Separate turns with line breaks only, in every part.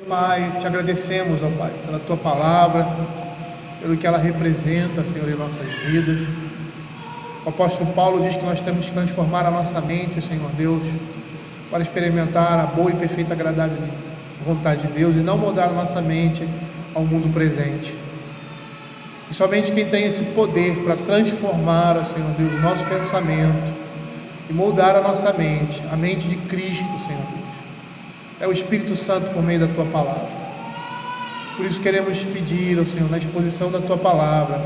Pai, te agradecemos, ó Pai, pela Tua palavra, pelo que ela representa, Senhor, em nossas vidas. O apóstolo Paulo diz que nós temos que transformar a nossa mente, Senhor Deus, para experimentar a boa e perfeita, agradável vontade de Deus e não mudar a nossa mente ao mundo presente. E somente quem tem esse poder para transformar, Senhor Deus, o nosso pensamento e moldar a nossa mente, a mente de Cristo, Senhor Deus, é o Espírito Santo por meio da Tua palavra. Por isso queremos pedir ao Senhor, na exposição da Tua palavra,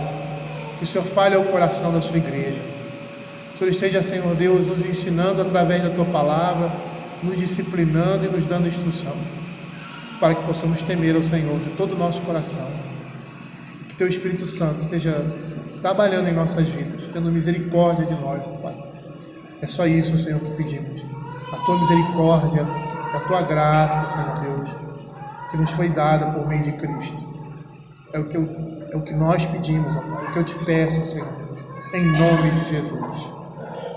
que o Senhor fale ao coração da Sua igreja. Que o Senhor esteja, Senhor Deus, nos ensinando através da Tua palavra, nos disciplinando e nos dando instrução, para que possamos temer ao Senhor de todo o nosso coração. Que Teu Espírito Santo esteja trabalhando em nossas vidas, tendo misericórdia de nós, Pai. É só isso, Senhor, que pedimos. A Tua misericórdia, a Tua graça, Senhor Deus, que nos foi dada por meio de Cristo. É o que nós pedimos, ó Pai, é o que eu te peço, Senhor Deus, em nome de Jesus.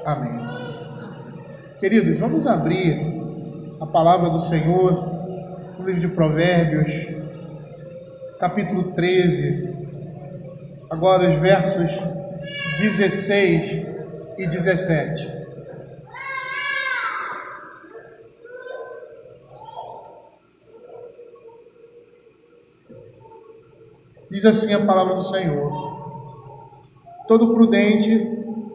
Amém. Queridos, vamos abrir a palavra do Senhor no livro de Provérbios, capítulo 13, agora os versos 16 e 17. Diz assim a palavra do Senhor: todo prudente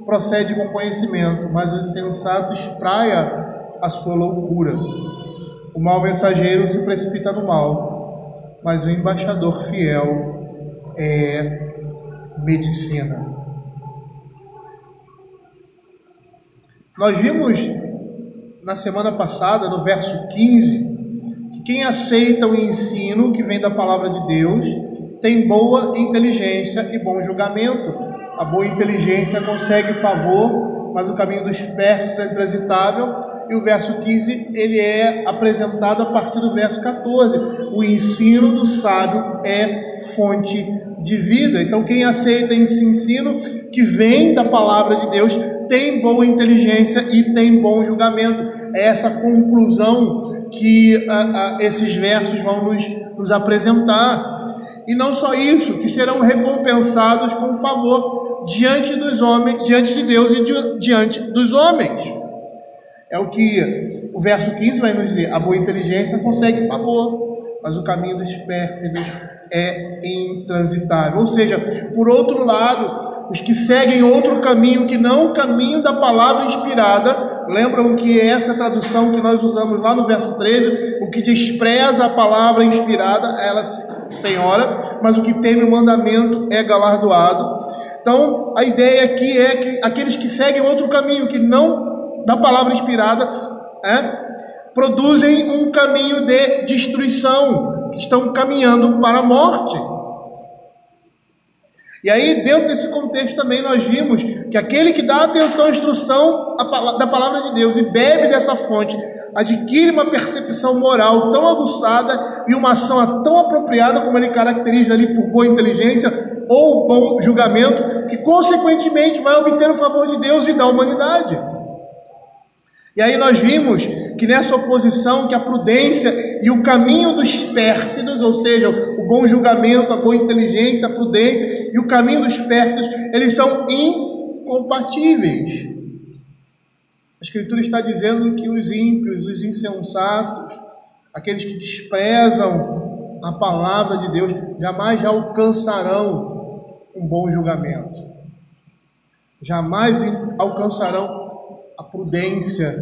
procede com conhecimento, mas o insensato espraia a sua loucura. O mau mensageiro se precipita no mal, mas o embaixador fiel é medicina. Nós vimos na semana passada, no verso 15, que quem aceita o ensino que vem da palavra de Deus tem boa inteligência e bom julgamento. A boa inteligência consegue favor, mas o caminho dos perversos é intransitável. E o verso 15, ele é apresentado a partir do verso 14. O ensino do sábio é fonte de vida. Então, quem aceita esse ensino que vem da palavra de Deus tem boa inteligência e tem bom julgamento. É essa conclusão que esses versos vão nos apresentar. E não só isso, que serão recompensados com favor diante dos homens, diante de Deus e diante dos homens. É o que o verso 15 vai nos dizer: a boa inteligência consegue favor, mas o caminho dos pérfidos é intransitável. Ou seja, por outro lado, os que seguem outro caminho, que não o caminho da palavra inspirada, lembram que essa tradução que nós usamos lá no verso 13, o que despreza a palavra inspirada, ela se penhora, mas o que teme o mandamento é galardoado. Então, a ideia aqui é que aqueles que seguem outro caminho, que não da palavra inspirada, produzem um caminho de destruição, que estão caminhando para a morte. E aí, dentro desse contexto também, nós vimos que aquele que dá atenção à instrução da palavra de Deus e bebe dessa fonte, adquire uma percepção moral tão aguçada e uma ação tão apropriada, como ele caracteriza ali por boa inteligência ou bom julgamento, que consequentemente vai obter o favor de Deus e da humanidade. E aí nós vimos que nessa oposição, que a prudência e o caminho dos pérfidos, ou seja, o bom julgamento, a boa inteligência, a prudência e o caminho dos pérfidos, eles são incompatíveis. A Escritura está dizendo que os ímpios, os insensatos, aqueles que desprezam a palavra de Deus, jamais alcançarão um bom julgamento. Jamais alcançarão a prudência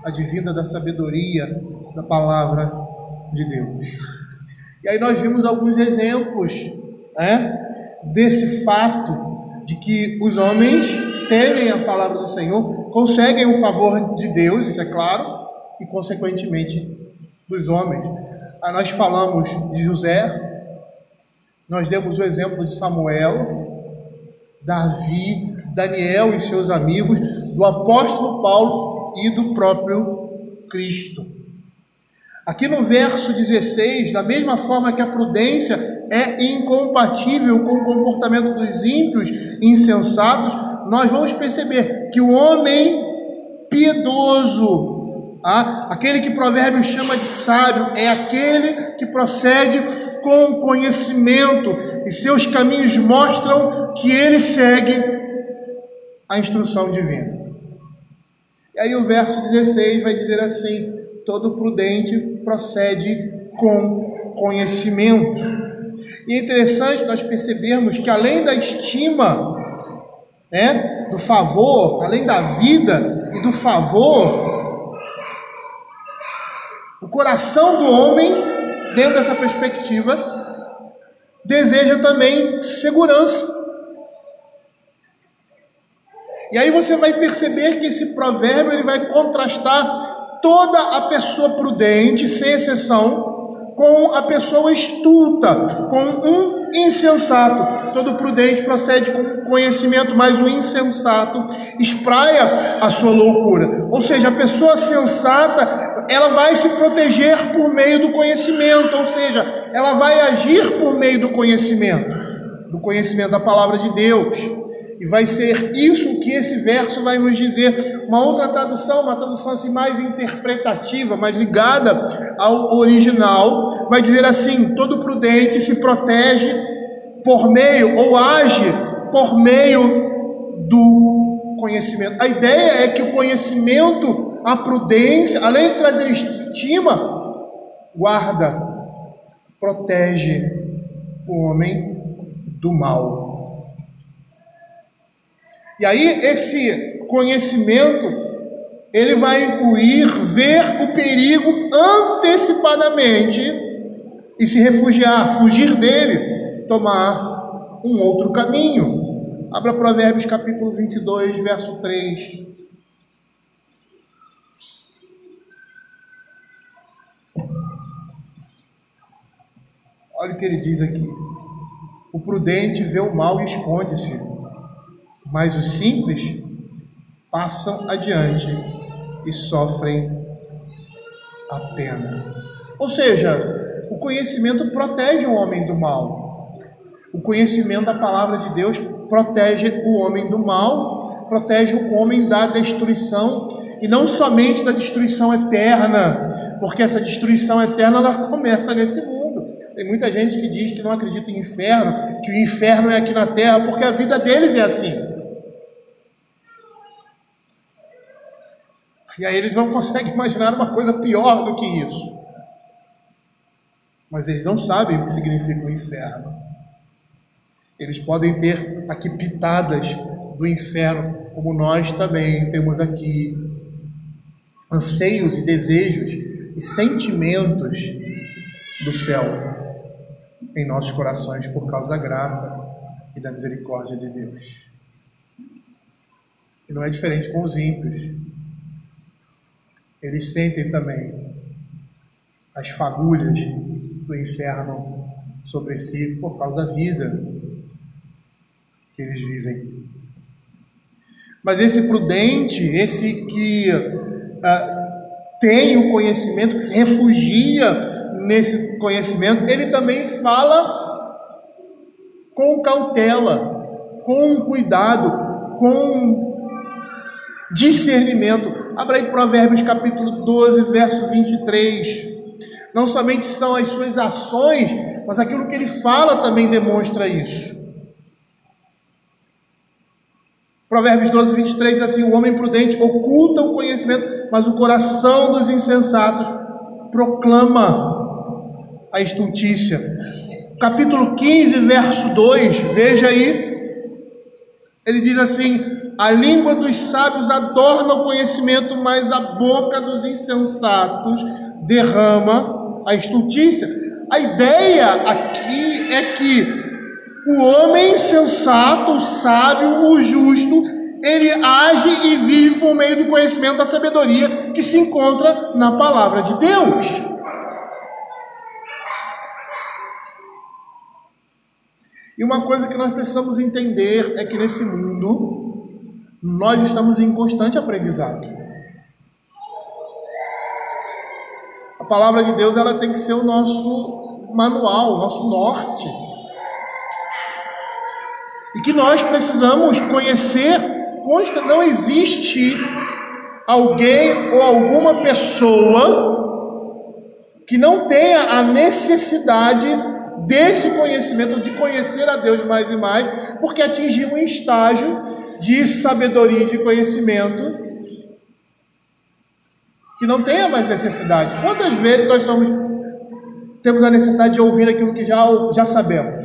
advinda da sabedoria da palavra de Deus. E aí nós vimos alguns exemplos desse fato de que os homens que temem a palavra do Senhor conseguem o favor de Deus, isso é claro, e consequentemente dos homens. Aí nós falamos de José, nós demos o exemplo de Samuel, Davi, Daniel e seus amigos, do apóstolo Paulo e do próprio Cristo. Aqui no verso 16, da mesma forma que a prudência é incompatível com o comportamento dos ímpios e insensatos, nós vamos perceber que o homem piedoso Aquele que Provérbios chama de sábio é aquele que procede com conhecimento e seus caminhos mostram que ele segue a instrução divina. E aí o verso 16 vai dizer assim: todo prudente procede com conhecimento. E é interessante nós percebermos que além da estima, do favor, além da vida e do favor, o coração do homem, dentro dessa perspectiva, deseja também segurança. E aí você vai perceber que esse provérbio ele vai contrastar toda a pessoa prudente, sem exceção, com a pessoa estulta, com um insensato. Todo prudente procede com conhecimento, mas o insensato espraia a sua loucura. Ou seja, a pessoa sensata, ela vai se proteger por meio do conhecimento, ou seja, ela vai agir por meio do conhecimento da palavra de Deus. E vai ser isso que esse verso vai nos dizer. Uma outra tradução, uma tradução assim mais interpretativa, mais ligada ao original, vai dizer assim: todo prudente se protege por meio, ou age por meio do conhecimento. A ideia é que o conhecimento, a prudência, além de trazer estima, guarda, protege o homem do mal. E aí esse conhecimento, ele vai incluir ver o perigo antecipadamente e se refugiar, fugir dele, tomar um outro caminho. Abra Provérbios capítulo 22, verso 3. Olha o que ele diz aqui: o prudente vê o mal e esconde-se, mas os simples passam adiante e sofrem a pena. Ou seja, o conhecimento protege o homem do mal. O conhecimento da palavra de Deus protege o homem do mal, protege o homem da destruição, e não somente da destruição eterna, porque essa destruição eterna ela começa nesse mundo. Tem muita gente que diz que não acredita em inferno, que o inferno é aqui na terra, porque a vida deles é assim. E aí eles não conseguem imaginar uma coisa pior do que isso. Mas eles não sabem o que significa o inferno. Eles podem ter aqui pitadas do inferno, como nós também temos aqui anseios e desejos e sentimentos do céu em nossos corações por causa da graça e da misericórdia de Deus. E não é diferente com os ímpios. Eles sentem também as fagulhas do inferno sobre si por causa da vida que eles vivem. Mas esse prudente, esse que tem o conhecimento, que se refugia nesse conhecimento, ele também fala com cautela, com cuidado, com discernimento. Abra aí Provérbios capítulo 12, verso 23. Não somente são as suas ações, mas aquilo que ele fala também demonstra isso. Provérbios 12, 23 diz assim: o homem prudente oculta o conhecimento, mas o coração dos insensatos proclama a estultícia. Capítulo 15, verso 2, veja aí, ele diz assim: a língua dos sábios adorna o conhecimento, mas a boca dos insensatos derrama a estultícia. A ideia aqui é que o homem sensato, o sábio, o justo, ele age e vive por meio do conhecimento da sabedoria que se encontra na palavra de Deus. E uma coisa que nós precisamos entender é que nesse mundo nós estamos em constante aprendizado. A palavra de Deus ela tem que ser o nosso manual, o nosso norte. E que nós precisamos conhecer, não existe alguém ou alguma pessoa que não tenha a necessidade desse conhecimento, de conhecer a Deus mais e mais, porque atingiu um estágio de sabedoria e de conhecimento que não tenha mais necessidade. Quantas vezes nós temos a necessidade de ouvir aquilo que já sabemos,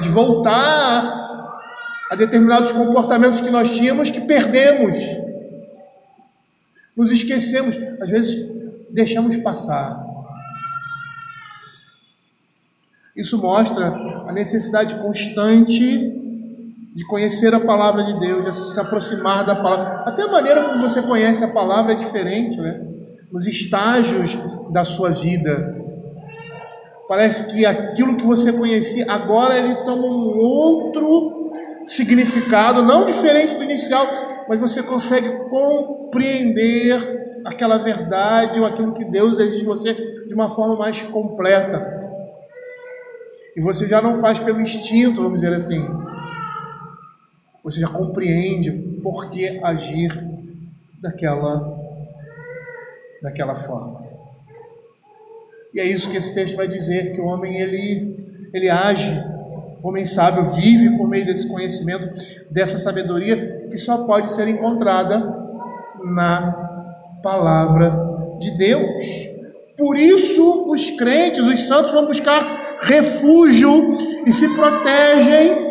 de voltar a determinados comportamentos que nós tínhamos, que perdemos, nos esquecemos, às vezes deixamos passar. Isso mostra a necessidade constante de conhecer a palavra de Deus, de se aproximar da palavra. Até a maneira como você conhece a palavra é diferente, né? Nos estágios da sua vida. Parece que aquilo que você conhecia, agora ele toma um outro significado, não diferente do inicial, mas você consegue compreender aquela verdade ou aquilo que Deus exige de você de uma forma mais completa. E você já não faz pelo instinto, vamos dizer assim. Você já compreende por que agir daquela forma. E é isso que esse texto vai dizer, que o homem ele age, o homem sábio vive por meio desse conhecimento, dessa sabedoria que só pode ser encontrada na palavra de Deus. Por isso os crentes, os santos vão buscar refúgio e se protegem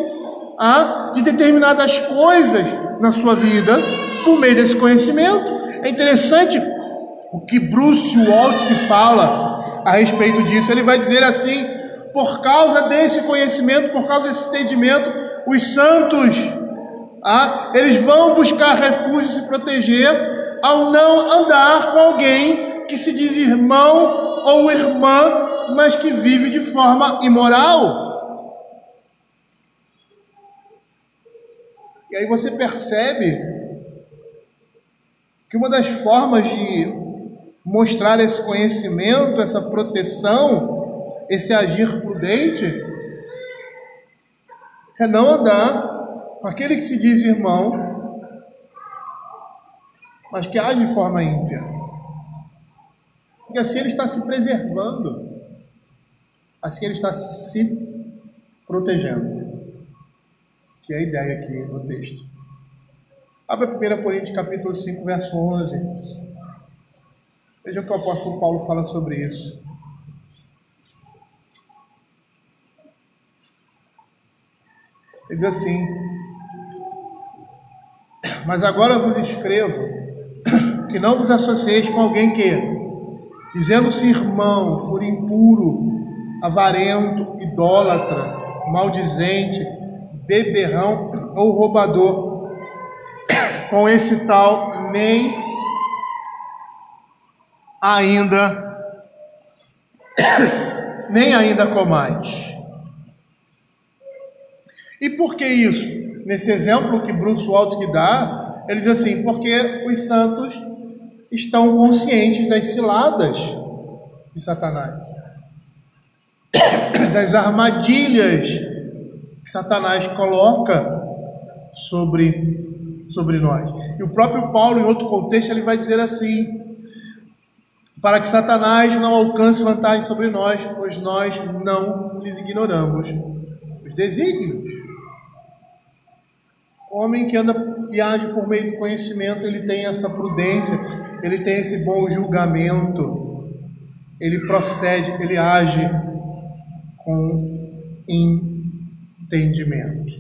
de determinadas coisas na sua vida por meio desse conhecimento. É interessante o que Bruce Waltke fala a respeito disso. Ele vai dizer assim: por causa desse conhecimento, por causa desse entendimento, os santos eles vão buscar refúgio e se proteger ao não andar com alguém que se diz irmão ou irmã, mas que vive de forma imoral. E aí você percebe que uma das formas de mostrar esse conhecimento, essa proteção, esse agir prudente, é não andar com aquele que se diz irmão, mas que age de forma ímpia. Porque assim ele está se preservando, assim ele está se protegendo, que é a ideia aqui no texto. Abra 1 Coríntios capítulo 5, verso 11. Veja o que o apóstolo Paulo fala sobre isso. Ele diz assim: mas agora vos escrevo que não vos associeis com alguém que, dizendo-se irmão, for impuro, avarento, idólatra, maldizente, beberrão ou roubador. Com esse tal nem ainda comais. E por que isso? Nesse exemplo que Bruce Waltke dá, ele diz assim: porque os santos estão conscientes das ciladas de Satanás, das armadilhas que Satanás coloca sobre nós. E o próprio Paulo, em outro contexto, ele vai dizer assim: para que Satanás não alcance vantagem sobre nós, pois nós não lhes ignoramos os desígnios. O homem que anda e age por meio do conhecimento, ele tem essa prudência, ele tem esse bom julgamento, ele procede, ele age com entendimento.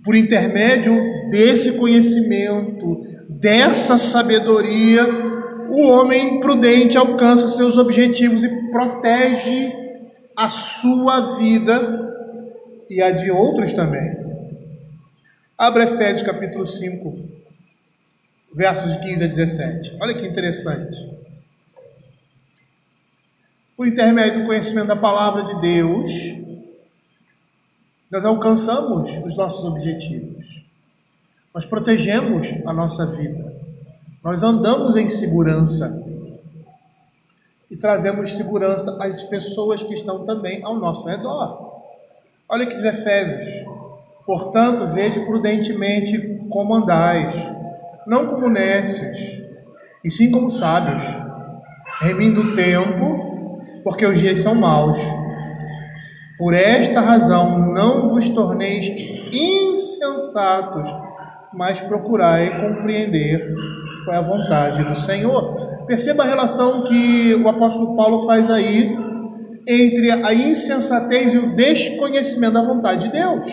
Por intermédio desse conhecimento, dessa sabedoria, o homem prudente alcança seus objetivos e protege a sua vida e a de outros também. Abra Efésios capítulo 5, versos de 15 a 17. Olha que interessante. Por intermédio do conhecimento da palavra de Deus, nós alcançamos os nossos objetivos. Nós protegemos a nossa vida. Nós andamos em segurança. E trazemos segurança às pessoas que estão também ao nosso redor. Olha o que diz Efésios: portanto, vede prudentemente como andais, não como nécios, e sim como sábios, remindo o tempo, porque os dias são maus. Por esta razão não vos torneis insensatos, mas procurai compreender qual é a vontade do Senhor. Perceba a relação que o apóstolo Paulo faz aí entre a insensatez e o desconhecimento da vontade de Deus.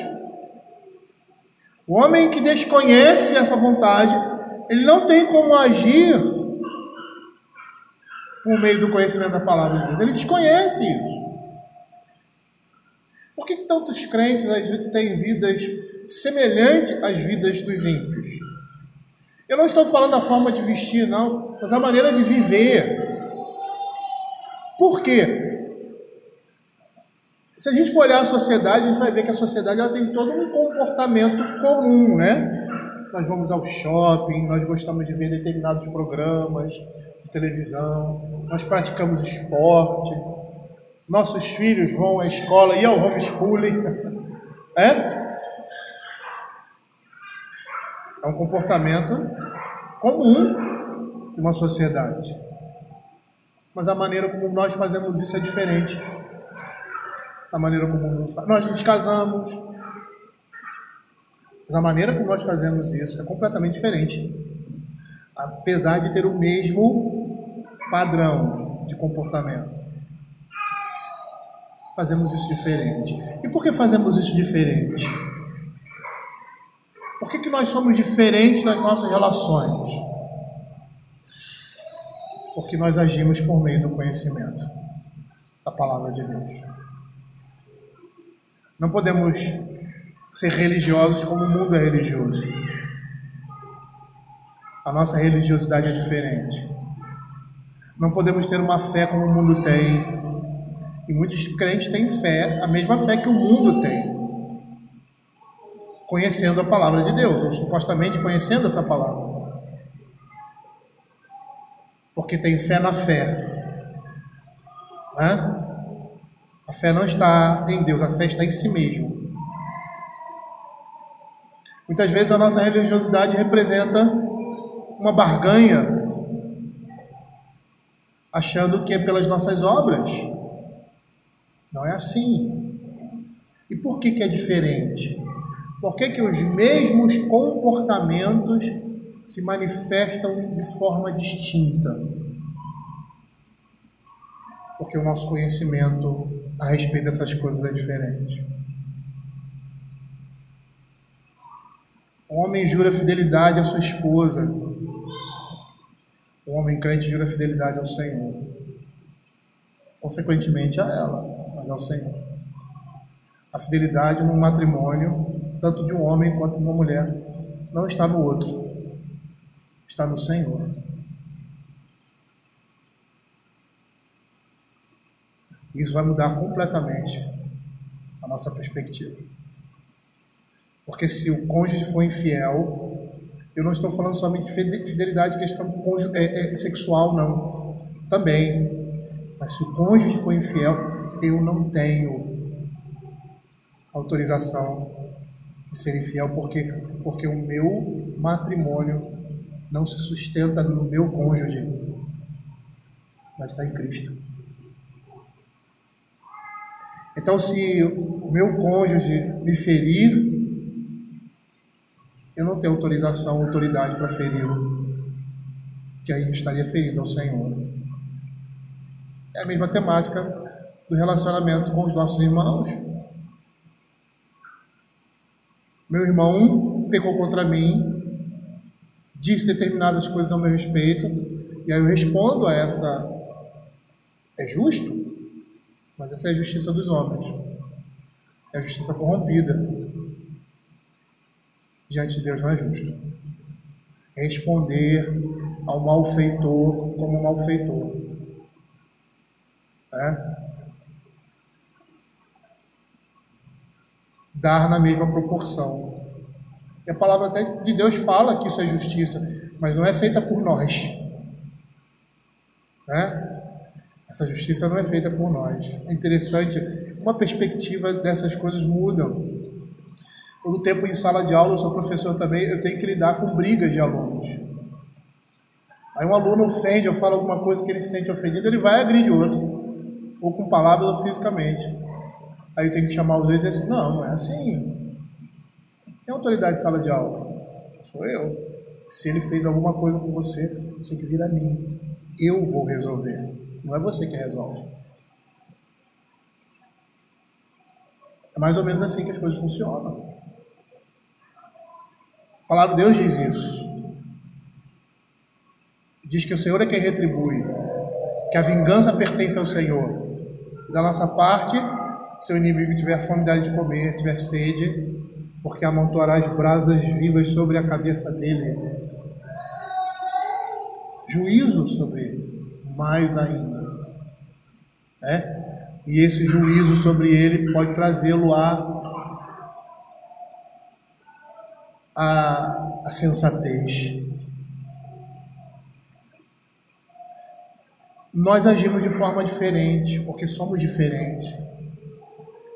O homem que desconhece essa vontade, ele não tem como agir por meio do conhecimento da palavra de Deus. Ele desconhece isso. Por que tantos crentes têm vidas semelhantes às vidas dos ímpios? Eu não estou falando da forma de vestir, não, mas a maneira de viver. Por quê? Se a gente for olhar a sociedade, a gente vai ver que a sociedade ela tem todo um comportamento comum, né? Nós vamos ao shopping, nós gostamos de ver determinados programas de televisão, nós praticamos esporte, nossos filhos vão à escola e ao homeschooling. É um comportamento comum de uma sociedade. Mas a maneira como nós fazemos isso é diferente. A maneira como nós nos casamos, mas a maneira como nós fazemos isso é completamente diferente, apesar de ter o mesmo padrão de comportamento. Fazemos isso diferente. E por que fazemos isso diferente? Por que nós somos diferentes nas nossas relações? Porque nós agimos por meio do conhecimento da palavra de Deus. Não podemos ser religiosos como o mundo é religioso. A nossa religiosidade é diferente. Não podemos ter uma fé como o mundo tem. E muitos crentes têm fé, a mesma fé que o mundo tem. Conhecendo a palavra de Deus, ou supostamente conhecendo essa palavra. Porque tem fé na fé. A fé não está em Deus, a fé está em si mesmo. Muitas vezes a nossa religiosidade representa uma barganha, achando que é pelas nossas obras. Não é assim. E por que é diferente? Por que os mesmos comportamentos se manifestam de forma distinta? Porque o nosso conhecimento a respeito dessas coisas é diferente. O homem jura fidelidade à sua esposa. O homem crente jura fidelidade ao Senhor. Consequentemente a ela, mas ao Senhor. A fidelidade no matrimônio, tanto de um homem quanto de uma mulher, não está no outro. Está no Senhor. Isso vai mudar completamente a nossa perspectiva. Porque se o cônjuge for infiel, eu não estou falando somente de fidelidade, questão sexual, não. Também. Mas se o cônjuge for infiel, eu não tenho autorização de ser infiel, porque o meu matrimônio não se sustenta no meu cônjuge, mas está em Cristo. Então, se o meu cônjuge me ferir, eu não tenho autoridade para feri-lo, que aí estaria ferido ao Senhor. É a mesma temática do relacionamento com os nossos irmãos. Meu irmão pecou contra mim, disse determinadas coisas ao meu respeito, e aí eu respondo a essa. É justo? Mas essa é a justiça dos homens. É a justiça corrompida. Diante de Deus não é justo. Responder ao malfeitor como malfeitor. Dar na mesma proporção. E a palavra até de Deus fala que isso é justiça, mas não é feita por nós. Essa justiça não é feita por nós. É interessante, uma perspectiva dessas coisas mudam. Todo tempo em sala de aula, eu sou professor também, eu tenho que lidar com brigas de alunos. Aí um aluno ofende, eu falo alguma coisa que ele se sente ofendido, ele vai agredir outro, ou com palavras ou fisicamente. Aí eu tenho que chamar os dois e dizer assim, não é assim. Quem é a autoridade de sala de aula? Sou eu. Se ele fez alguma coisa com você, você tem que vir a mim. Eu vou resolver. Não é você que resolve. É mais ou menos assim que as coisas funcionam. A palavra de Deus diz isso. Diz que o Senhor é quem retribui, que a vingança pertence ao Senhor. E da nossa parte, se o inimigo tiver fome, dá-lhe de comer, tiver sede, porque amontoarás brasas vivas sobre a cabeça dele. Juízo sobre ele, mais ainda. E esse juízo sobre ele pode trazê-lo a sensatez. Nós agimos de forma diferente, porque somos diferentes.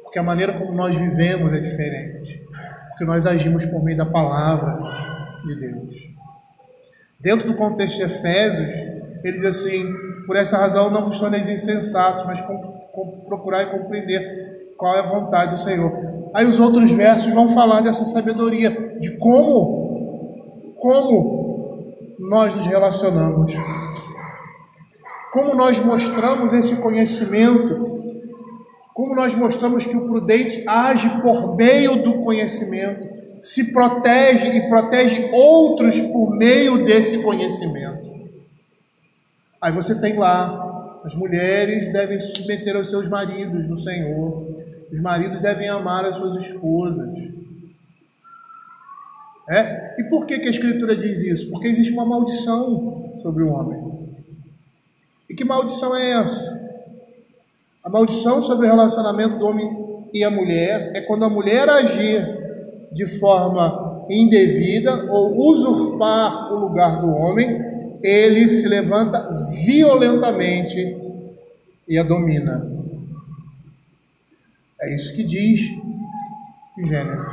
Porque a maneira como nós vivemos é diferente. Porque nós agimos por meio da palavra de Deus. Dentro do contexto de Efésios, ele diz assim, por essa razão não vos torneis insensatos, mas procurai compreender qual é a vontade do Senhor. Aí os outros versos vão falar dessa sabedoria, de como nós nos relacionamos. Como nós mostramos esse conhecimento, como nós mostramos que o prudente age por meio do conhecimento, se protege e protege outros por meio desse conhecimento. Aí você tem lá, as mulheres devem se submeter aos seus maridos no Senhor, os maridos devem amar as suas esposas. E por que a Escritura diz isso? Porque existe uma maldição sobre o homem. E que maldição é essa? A maldição sobre o relacionamento do homem e a mulher é quando a mulher agir de forma indevida ou usurpar o lugar do homem, ele se levanta violentamente e a domina. É isso que diz em Gênesis.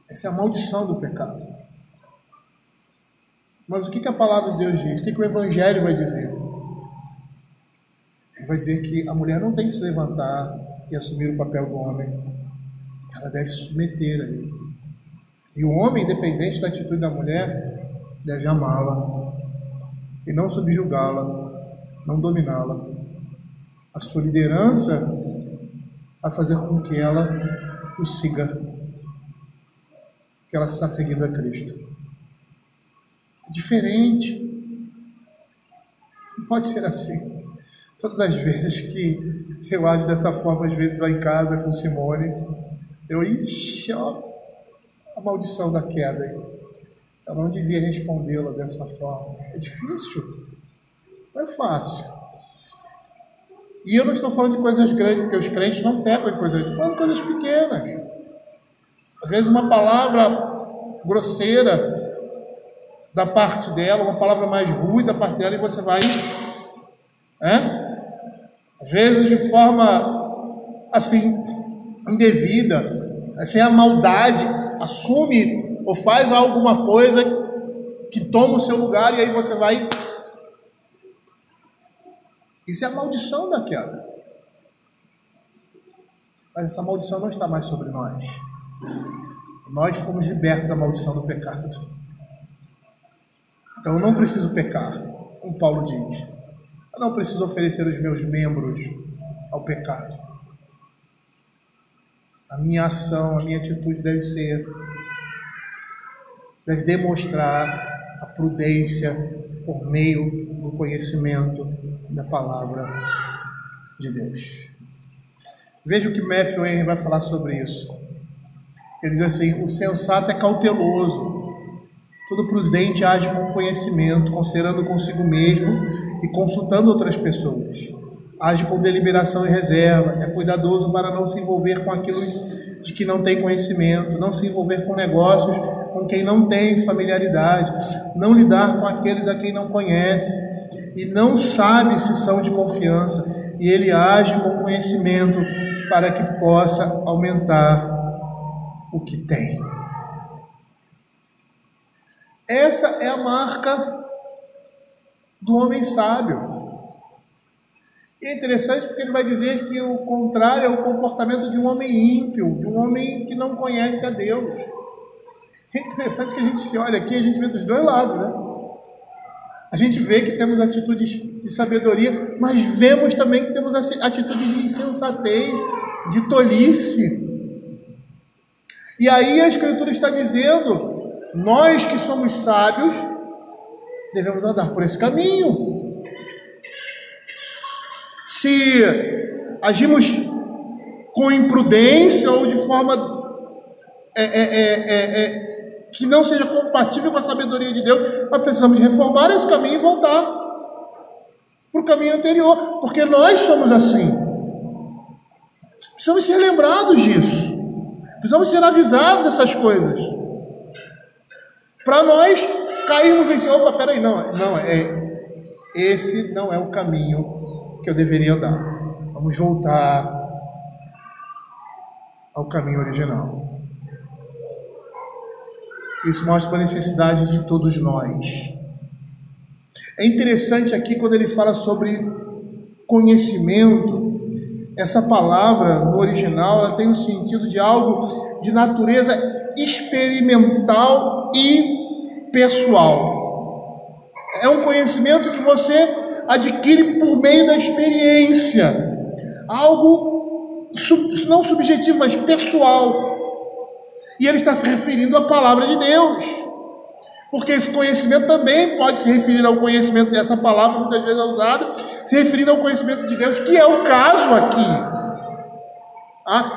Essa é a maldição do pecado. Mas o que a palavra de Deus diz? O que o Evangelho vai dizer? Ele vai dizer que a mulher não tem que se levantar e assumir o papel do homem. Ela deve se submeter a ele. E o homem, independente da atitude da mulher, deve amá-la e não subjugá-la, não dominá-la. A sua liderança vai fazer com que ela o siga, que ela está seguindo a Cristo. É diferente. Não pode ser assim. Todas as vezes que eu ajo dessa forma, às vezes lá em casa com Simone, a maldição da queda aí. Eu não devia respondê-la dessa forma. É difícil. Não é fácil. E eu não estou falando de coisas grandes, porque os crentes não pecam em coisas grandes. Estou falando de coisas pequenas. Às vezes uma palavra grosseira da parte dela, uma palavra mais ruim da parte dela, e você vai... Às vezes de forma assim, indevida, sem a maldade, assume ou faz alguma coisa que toma o seu lugar, e aí você vai... Isso é a maldição da queda. Mas essa maldição não está mais sobre nós. Nós fomos libertos da maldição do pecado. Então eu não preciso pecar, como Paulo diz. Eu não preciso oferecer os meus membros ao pecado. A minha ação, a minha atitude deve demonstrar a prudência por meio do conhecimento da palavra de Deus. Veja o que Matthew Henry vai falar sobre isso. Ele diz assim: o sensato é cauteloso, todo prudente age com conhecimento, considerando consigo mesmo e consultando outras pessoas. Age com deliberação e reserva, é cuidadoso para não se envolver com aquilo de que não tem conhecimento, não se envolver com negócios com quem não tem familiaridade, não lidar com aqueles a quem não conhece e não sabe se são de confiança, e ele age com conhecimento para que possa aumentar o que tem. Essa é a marca do homem sábio. E é interessante porque ele vai dizer que o contrário é o comportamento de um homem ímpio, de um homem que não conhece a Deus. É interessante que a gente se olha aqui, a gente vê dos dois lados, né? A gente vê que temos atitudes de sabedoria, mas vemos também que temos atitudes de insensatez, de tolice. E aí a Escritura está dizendo, nós que somos sábios, devemos andar por esse caminho. Se agimos com imprudência ou de forma que não seja compatível com a sabedoria de Deus, nós precisamos reformar esse caminho e voltar para o caminho anterior, porque nós somos assim. Precisamos ser lembrados disso, precisamos ser avisados dessas coisas, para nós cairmos em opa, peraí, esse não é o caminho que eu deveria andar. Vamos voltar ao caminho original. Isso mostra a necessidade de todos nós. É interessante aqui quando ele fala sobre conhecimento. Essa palavra no original ela tem o sentido de algo de natureza experimental e pessoal. É um conhecimento que você adquire por meio da experiência, algo não subjetivo, mas pessoal. E ele está se referindo à palavra de Deus, porque esse conhecimento também pode se referir ao conhecimento dessa palavra, muitas vezes é usada, se referindo ao conhecimento de Deus, que é o caso aqui.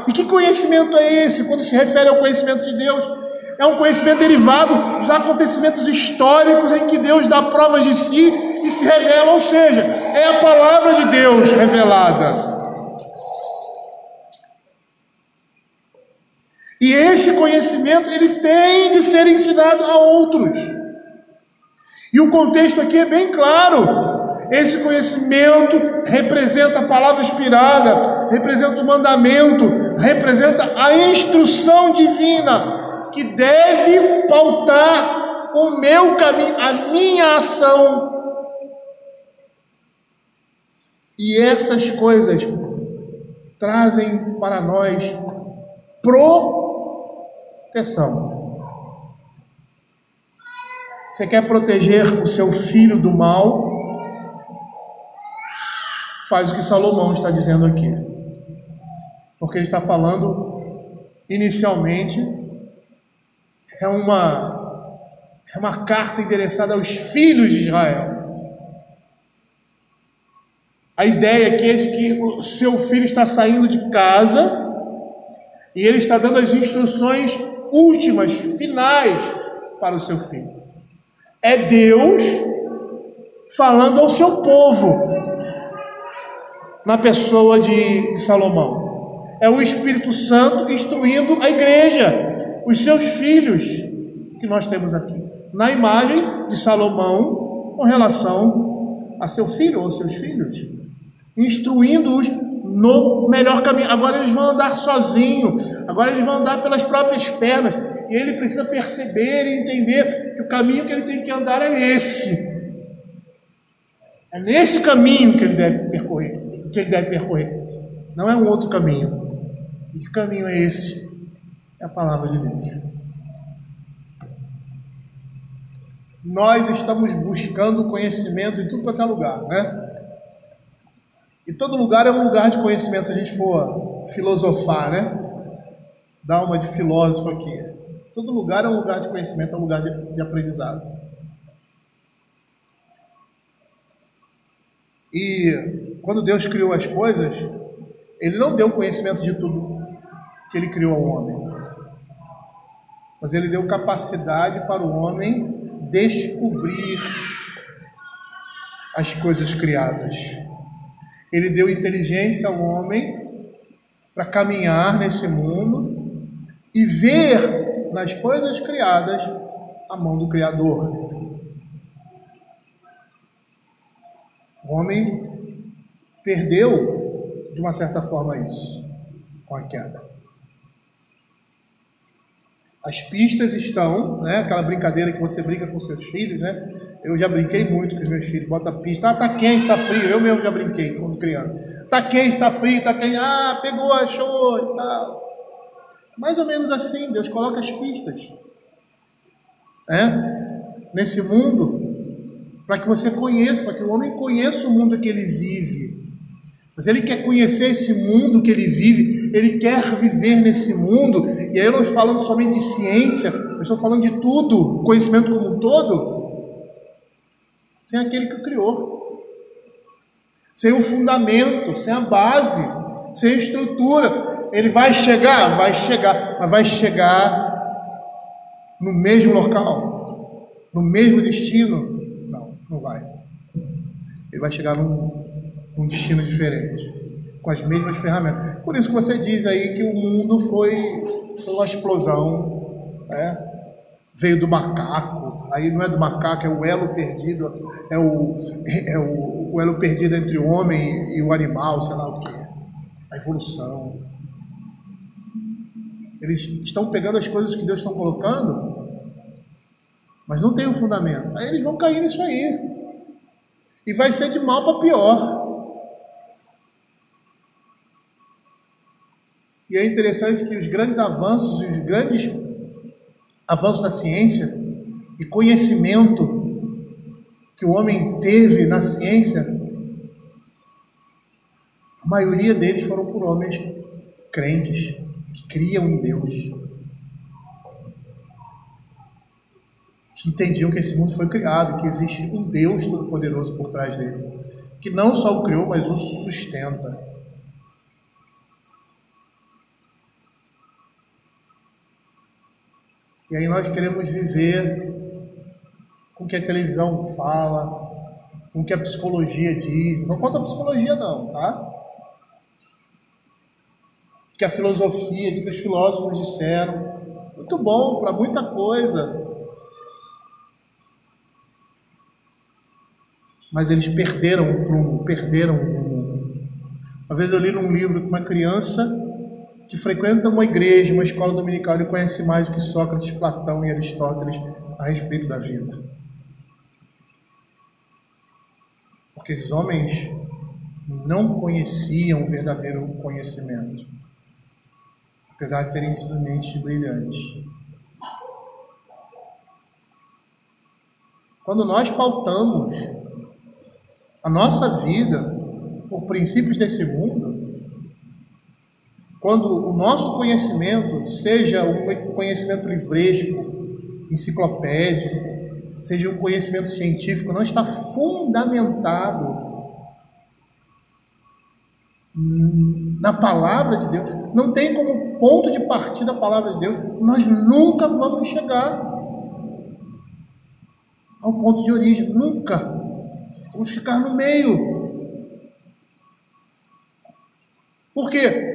E que conhecimento é esse, quando se refere ao conhecimento de Deus? É um conhecimento derivado dos acontecimentos históricos em que Deus dá provas de si e se revela, ou seja, é a palavra de Deus revelada. E esse conhecimento, ele tem de ser ensinado a outros. E o contexto aqui é bem claro. Esse conhecimento representa a palavra inspirada, representa o mandamento, representa a instrução divina, que deve pautar o meu caminho, a minha ação. E essas coisas trazem para nós proteção. Você quer proteger o seu filho do mal? Faz o que Salomão está dizendo aqui. Porque ele está falando, inicialmente, é uma carta endereçada aos filhos de Israel. A ideia aqui é de que o seu filho está saindo de casa e ele está dando as instruções últimas, finais para o seu filho. É Deus falando ao seu povo, na pessoa de Salomão. É o Espírito Santo instruindo a igreja, os seus filhos, que nós temos aqui, na imagem de Salomão, com relação a seu filho ou seus filhos, instruindo-os no melhor caminho. Agora eles vão andar sozinhos, agora eles vão andar pelas próprias pernas, e ele precisa perceber e entender que o caminho que ele tem que andar é esse. É nesse caminho que ele deve percorrer, não é um outro caminho. E que caminho é esse? É a palavra de Deus. Nós estamos buscando conhecimento em tudo quanto é lugar, né? E todo lugar é um lugar de conhecimento, se a gente for filosofar, né? Dar uma de filósofo aqui. Todo lugar é um lugar de conhecimento, é um lugar de aprendizado. E quando Deus criou as coisas, Ele não deu conhecimento de tudo que Ele criou ao homem, mas Ele deu capacidade para o homem descobrir as coisas criadas. Ele deu inteligência ao homem para caminhar nesse mundo e ver nas coisas criadas a mão do Criador. O homem perdeu, de uma certa forma, isso, com a queda. As pistas estão, né? Aquela brincadeira que você brinca com seus filhos, né? Eu já brinquei muito com os meus filhos. Bota a pista, ah, tá quente, tá frio. Eu mesmo já brinquei quando criança. Tá quente, tá frio, tá quente. Ah, pegou, achou e tal. Mais ou menos assim, Deus coloca as pistas, nesse mundo, para que você conheça, para que o homem conheça o mundo que ele vive. Mas ele quer conhecer esse mundo que ele vive, ele quer viver nesse mundo. E aí eu não estou falando somente de ciência, eu estou falando de tudo, conhecimento como um todo, sem aquele que o criou, sem o fundamento, sem a base, sem a estrutura. Ele vai chegar, mas vai chegar no mesmo local, no mesmo destino? Não vai. Ele vai chegar num destino diferente, com as mesmas ferramentas. Por isso que você diz aí que o mundo foi uma explosão, veio do macaco. Aí não é do macaco, é o elo perdido, é o elo perdido entre o homem e o animal, sei lá o que. A evolução. Eles estão pegando as coisas que Deus está colocando, mas não tem o fundamento. Aí eles vão cair nisso aí. E vai ser de mal para pior. E é interessante que os grandes avanços da ciência e conhecimento que o homem teve na ciência, a maioria deles foram por homens crentes, que criam em Deus, que entendiam que esse mundo foi criado, que existe um Deus todo-poderoso por trás dele, que não só o criou, mas o sustenta. E aí nós queremos viver com o que a televisão fala, com o que a psicologia diz. Não conta a psicologia não, tá? Que a filosofia, que os filósofos disseram. Muito bom para muita coisa. Mas eles perderam o prumo, perderam o rumo. Uma vez eu li num livro que uma criança que frequenta uma igreja, uma escola dominical, ele conhece mais do que Sócrates, Platão e Aristóteles a respeito da vida. Porque esses homens não conheciam o verdadeiro conhecimento, apesar de terem sido mentes brilhantes. Quando nós pautamos a nossa vida por princípios desse mundo, quando o nosso conhecimento seja um conhecimento livresco, enciclopédico, seja um conhecimento científico, não está fundamentado na palavra de Deus, não tem como ponto de partida a palavra de Deus, nós nunca vamos chegar ao ponto de origem, nunca. Vamos ficar no meio. Por quê?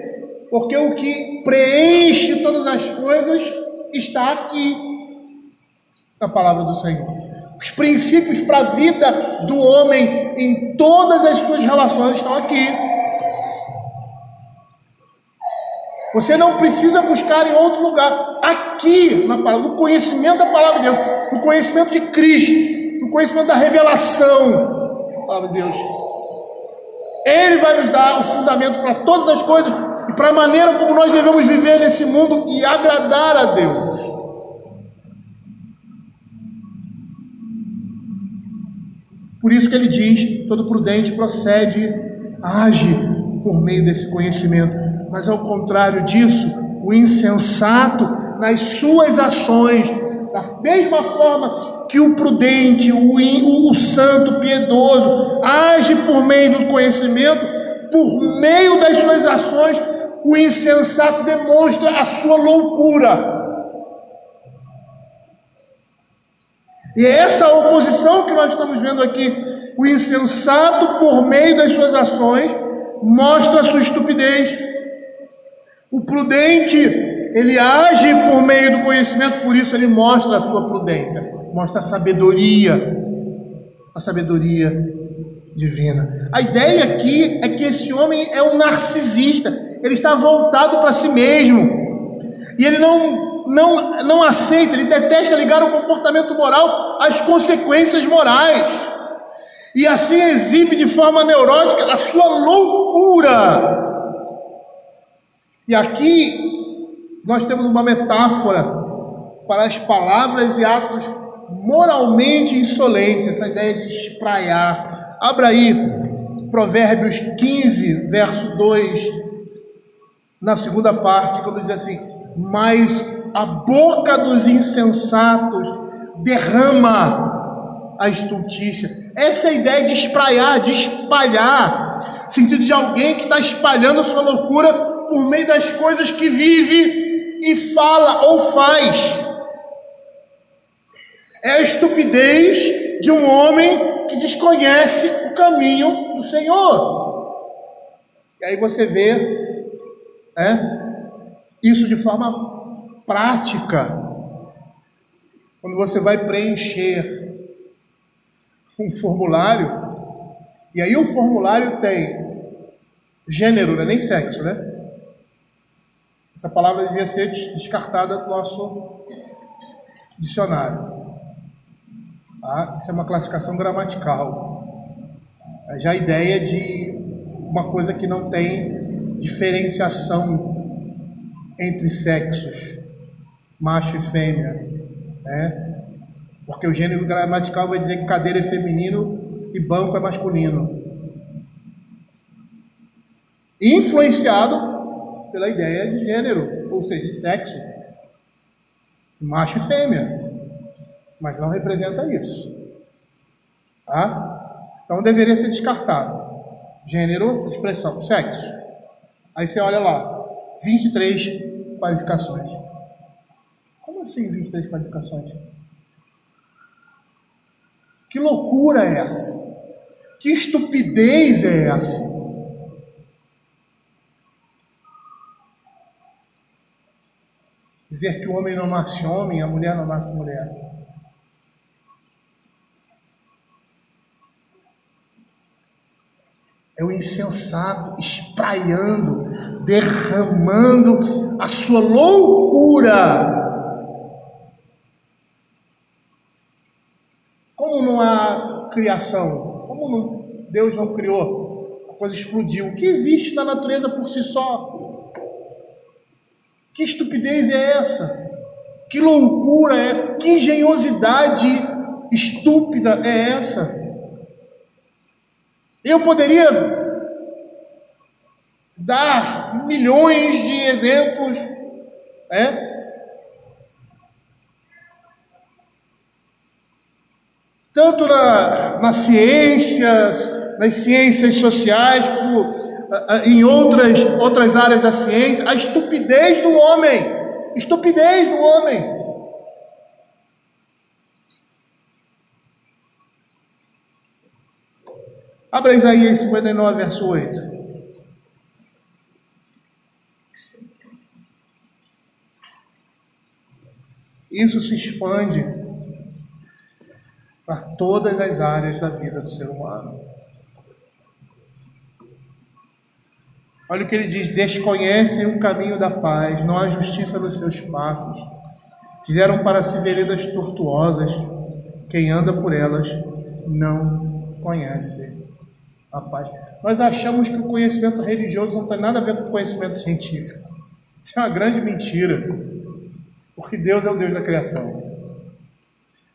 Porque o que preenche todas as coisas está aqui, na palavra do Senhor. Os princípios para a vida do homem em todas as suas relações estão aqui. Você não precisa buscar em outro lugar. Aqui, na palavra, no conhecimento da palavra de Deus, no conhecimento de Cristo, no conhecimento da revelação da palavra de Deus. Ele vai nos dar o fundamento para todas as coisas e para a maneira como nós devemos viver nesse mundo e agradar a Deus. Por isso que ele diz, todo prudente procede, age por meio desse conhecimento. Mas ao contrário disso, o insensato nas suas ações, da mesma forma que o prudente, o santo, piedoso, age por meio do conhecimento, por meio das suas ações, o insensato demonstra a sua loucura. E é essa oposição que nós estamos vendo aqui. O insensato, por meio das suas ações, mostra a sua estupidez. O prudente, ele age por meio do conhecimento, por isso ele mostra a sua prudência, mostra a sabedoria divina. A ideia aqui é que esse homem é um narcisista, ele está voltado para si mesmo, e ele não não aceita, ele detesta ligar o comportamento moral às consequências morais. E assim exibe de forma neurótica a sua loucura. E aqui nós temos uma metáfora para as palavras e atos moralmente insolentes, essa ideia de espraiar. Abra aí Provérbios 15, verso 2, na segunda parte, quando diz assim: mas a boca dos insensatos derrama a estultícia. Essa é a ideia de espraiar, de espalhar, sentido de alguém que está espalhando sua loucura por meio das coisas que vive e fala ou faz. É a estupidez de um homem que desconhece o caminho do Senhor. E aí você vê isso de forma prática. Quando você vai preencher um formulário, e aí o formulário tem gênero, não é nem sexo, né? Essa palavra devia ser descartada do nosso dicionário. Isso é uma classificação gramatical. É já a ideia de uma coisa que não tem diferenciação entre sexos, macho e fêmea, né? Porque o gênero gramatical vai dizer que cadeira é feminino e banco é masculino. Influenciado pela ideia de gênero, ou seja, de sexo, macho e fêmea. Mas não representa isso. Então deveria ser descartado. Gênero, expressão, sexo. Aí você olha lá, 23 qualificações. Como assim 23 qualificações? Que loucura é essa? Que estupidez é essa? Dizer que o homem não nasce homem, a mulher não nasce mulher. É o insensato espraiando, derramando a sua loucura. Como não há criação? Como Deus não criou? A coisa explodiu. O que existe na natureza por si só? Que estupidez é essa? Que loucura é? Que engenhosidade estúpida é essa? Eu poderia dar milhões de exemplos, tanto nas ciências sociais, como em outras áreas da ciência, a estupidez do homem. Estupidez do homem. Abra Isaías 59, verso 8. Isso se expande para todas as áreas da vida do ser humano. Olha o que ele diz: desconhecem o caminho da paz, não há justiça nos seus passos. Fizeram para si veredas tortuosas, quem anda por elas não conhece a paz. Nós achamos que o conhecimento religioso não tem nada a ver com o conhecimento científico. Isso é uma grande mentira, porque Deus é o Deus da criação.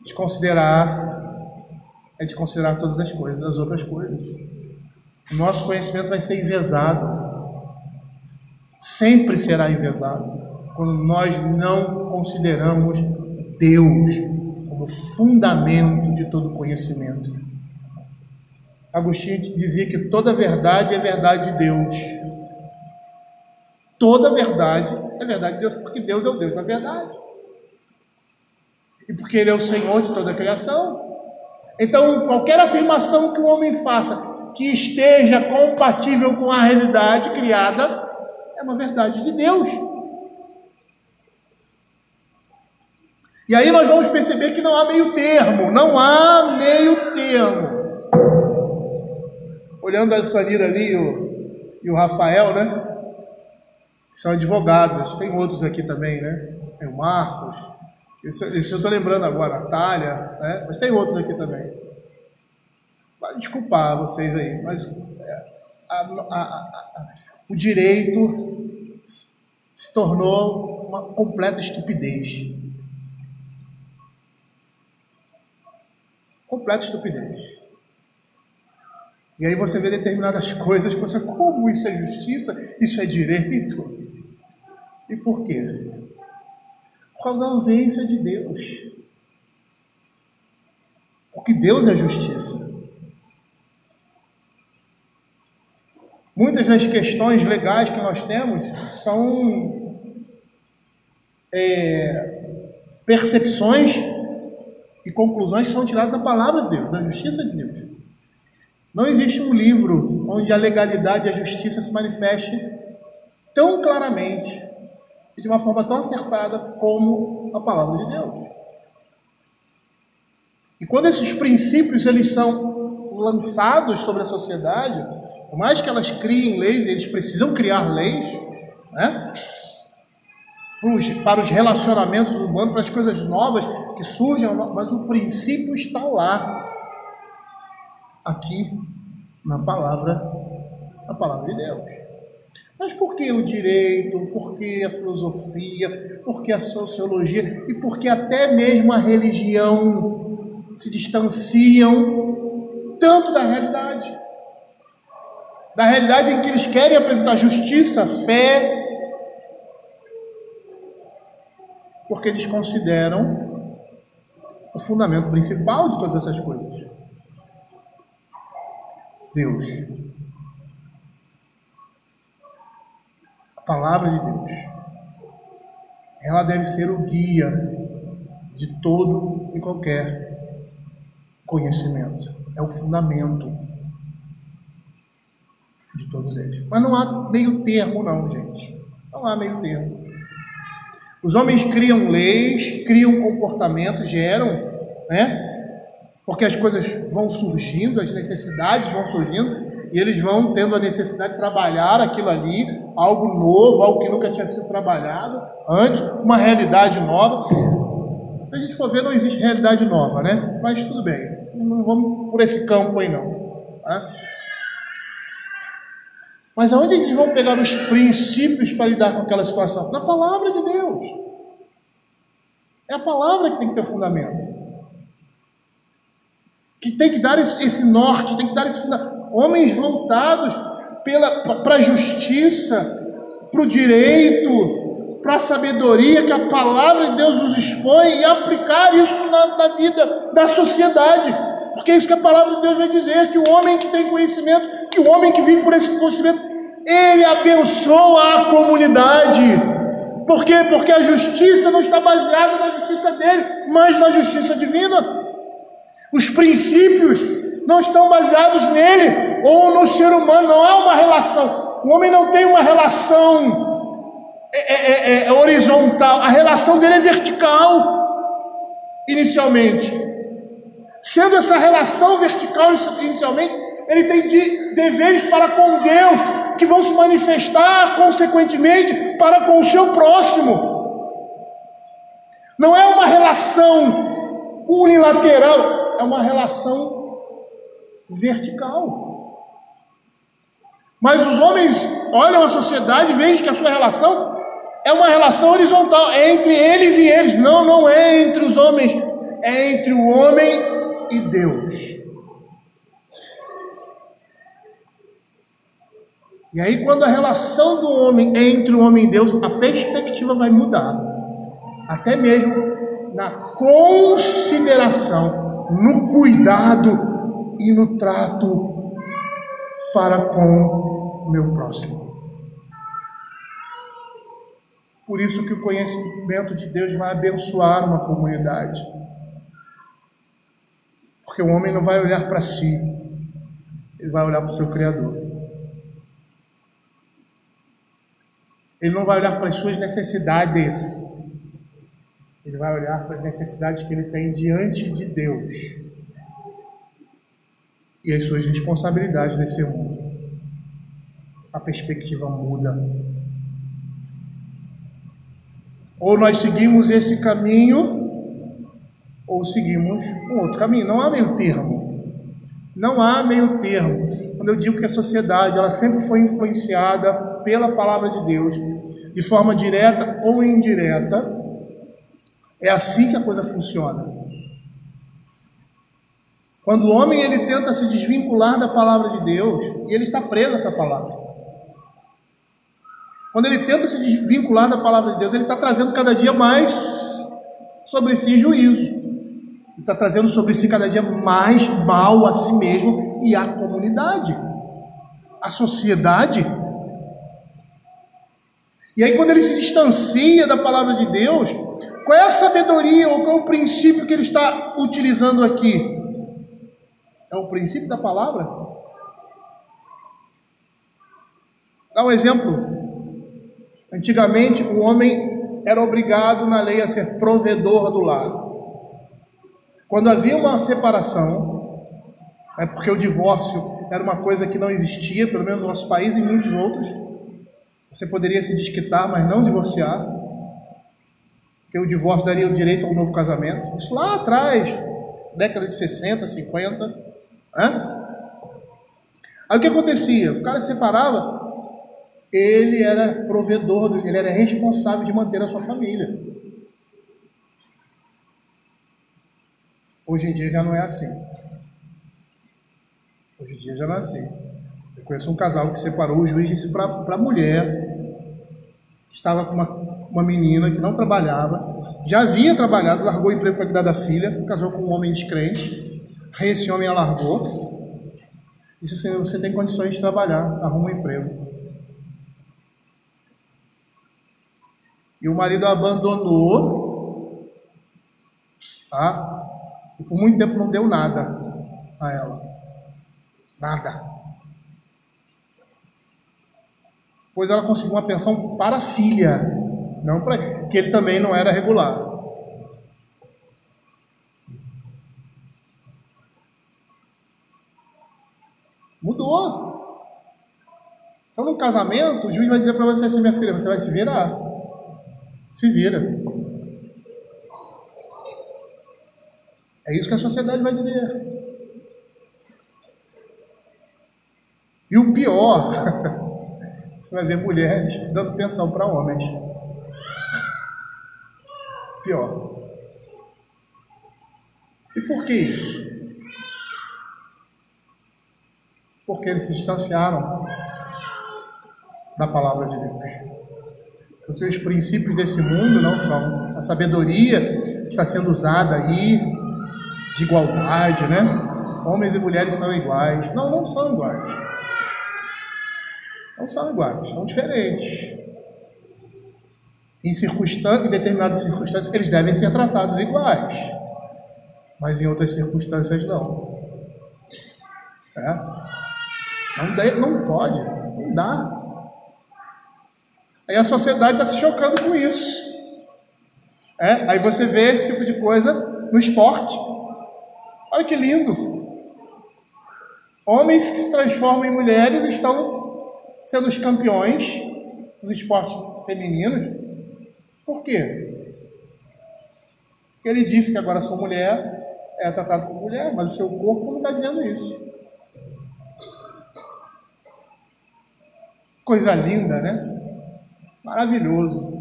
Desconsiderar todas as coisas, as outras coisas. O nosso conhecimento vai ser envezado, sempre será envezado, quando nós não consideramos Deus como fundamento de todo conhecimento. Agostinho dizia que toda verdade é verdade de Deus. Toda verdade é verdade de Deus, porque Deus é o Deus da verdade. E porque Ele é o Senhor de toda a criação. Então, qualquer afirmação que o homem faça que esteja compatível com a realidade criada é uma verdade de Deus. E aí nós vamos perceber que não há meio termo. Não há meio termo. Olhando a Sanira ali e o Rafael, né? Que são advogados. Tem outros aqui também, né? tem o Marcos, isso eu estou lembrando agora, a Natália, né? Mas tem outros aqui também. Vai desculpar vocês aí, mas o direito se tornou uma completa estupidez. Completa estupidez. E aí você vê determinadas coisas que você, como isso é justiça, isso é direito? E por quê? Por causa da ausência de Deus. Porque Deus é justiça. Muitas das questões legais que nós temos são percepções e conclusões que são tiradas da palavra de Deus, da justiça de Deus. Não existe um livro onde a legalidade e a justiça se manifestem tão claramente e de uma forma tão acertada como a palavra de Deus. E quando esses princípios eles são lançados sobre a sociedade, por mais que elas criem leis, eles precisam criar leis, né? Para os relacionamentos humanos, para as coisas novas que surgem, mas o princípio está lá, aqui, na palavra de Deus. Mas por que o direito, por que a filosofia, por que a sociologia e por que até mesmo a religião se distanciam tanto da realidade? Da realidade em que eles querem apresentar justiça, fé, porque eles consideram o fundamento principal de todas essas coisas: Deus. A palavra de Deus. Ela deve ser o guia de todo e qualquer conhecimento. É o fundamento de todos eles. Mas não há meio termo não, gente. Não há meio termo. Os homens criam leis, criam comportamentos, geram, né? Porque as coisas vão surgindo, as necessidades vão surgindo, e eles vão tendo a necessidade de trabalhar aquilo ali, algo novo, algo que nunca tinha sido trabalhado antes, uma realidade nova. Se a gente for ver, não existe realidade nova, né? Mas tudo bem, não vamos por esse campo aí não. Tá? Mas aonde eles vão pegar os princípios para lidar com aquela situação? Na palavra de Deus. É a palavra que tem que ter fundamento. Que tem que dar esse norte, tem que dar esse fundamento. Homens voltados para a justiça, para o direito, para a sabedoria que a palavra de Deus nos expõe e aplicar isso na vida da sociedade. Porque é isso que a palavra de Deus vai dizer, que o homem que tem conhecimento, que o homem que vive por esse conhecimento, ele abençoa a comunidade. Por quê? Porque a justiça não está baseada na justiça dele, mas na justiça divina. Os princípios não estão baseados nele ou no ser humano, não há uma relação. O homem não tem uma relação horizontal, a relação dele é vertical, inicialmente. Sendo essa relação vertical inicialmente, ele tem deveres para com Deus, que vão se manifestar, consequentemente, para com o seu próximo. Não é uma relação unilateral, é uma relação vertical. Mas os homens olham a sociedade e veem que a sua relação é uma relação horizontal, é entre eles e eles. Não é entre os homens, é entre o homem e Deus. E aí, quando a relação do homem é entre o homem e Deus, a perspectiva vai mudar. Até mesmo na consideração, no cuidado e no trato para com o meu próximo. Por isso que o conhecimento de Deus vai abençoar uma comunidade. Porque o homem não vai olhar para si, ele vai olhar para o seu Criador. Ele não vai olhar para as suas necessidades, ele vai olhar para as necessidades que ele tem diante de Deus e as suas responsabilidades nesse mundo. A perspectiva muda. Ou nós seguimos esse caminho, ou seguimos um outro caminho. Não há meio termo. Não há meio termo. Quando eu digo que a sociedade, ela sempre foi influenciada pela palavra de Deus, de forma direta ou indireta, é assim que a coisa funciona. Quando o homem ele tenta se desvincular da palavra de Deus, e ele está preso a essa palavra. Quando ele tenta se desvincular da palavra de Deus, ele está trazendo cada dia mais sobre si juízo. Ele está trazendo sobre si cada dia mais mal a si mesmo e à comunidade, à sociedade. E aí, quando ele se distancia da palavra de Deus, qual é a sabedoria ou qual é o princípio que ele está utilizando aqui? É o princípio da palavra? Dá um exemplo. Antigamente, o homem era obrigado na lei a ser provedor do lar. Quando havia uma separação, porque o divórcio era uma coisa que não existia, pelo menos no nosso país e em muitos outros. Você poderia se desquitar, mas não divorciar, porque o divórcio daria o direito ao novo casamento. Isso lá atrás, década de 60, 50. Aí o que acontecia? O cara separava, ele era provedor, ele era responsável de manter a sua família. Hoje em dia já não é assim. Hoje em dia já não é assim. Eu conheço um casal que separou, o juiz disse para a mulher, que estava com uma menina que não trabalhava, já havia trabalhado, largou o emprego para cuidar da filha, casou com um homem descrente, aí esse homem a largou, disse assim: você tem condições de trabalhar, arruma um emprego. E o marido a abandonou, tá? E por muito tempo não deu nada a ela. Nada. Pois ela conseguiu uma pensão para a filha, não para ele, que ele também não era regular. Mudou. Então, no casamento, o juiz vai dizer para você assim: minha filha, você vai se virar. Se vira. É isso que a sociedade vai dizer. E o pior, você vai ver mulheres dando pensão para homens. Pior. E por que isso? Porque eles se distanciaram da palavra de Deus. Porque os princípios desse mundo não são. A sabedoria está sendo usada aí de igualdade, né? Homens e mulheres são iguais. Não, não são iguais. Não são iguais, são diferentes. Em determinadas circunstâncias, eles devem ser tratados iguais. Mas em outras circunstâncias, não. Não pode, não dá. Aí a sociedade está se chocando com isso. Aí você vê esse tipo de coisa no esporte. Olha que lindo. Homens que se transformam em mulheres estão sendo os campeões dos esportes femininos. Por quê? Porque ele disse que agora sua mulher é tratada como mulher, mas o seu corpo não está dizendo isso. Coisa linda, né? Maravilhoso.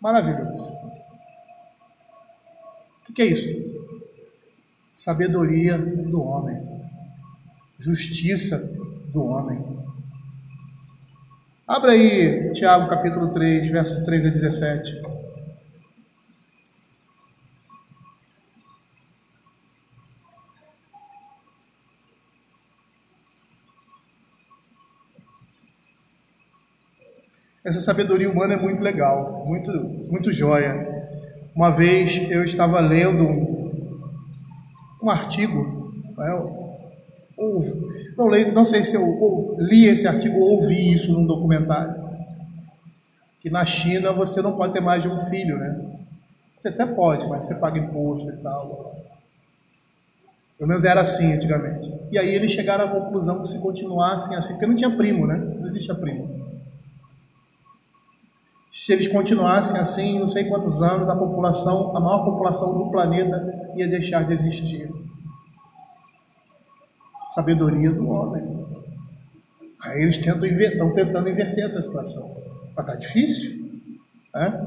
Maravilhoso. O que é isso? Sabedoria do homem. Justiça do homem. Abra aí Tiago capítulo 3, versos 13 a 17. Essa sabedoria humana é muito legal, muito joia. Uma vez eu estava lendo um artigo, não sei se eu li esse artigo ou ouvi isso num documentário, que na China você não pode ter mais de um filho, né? Você até pode, mas você paga imposto e tal. Pelo menos era assim antigamente. E aí eles chegaram à conclusão que se continuassem assim, porque não tinha primo, né? Não existia primo. Se eles continuassem assim, não sei quantos anos, a maior população do planeta ia deixar de existir. Sabedoria do homem. Aí eles estão tentando inverter essa situação. Mas está difícil, né?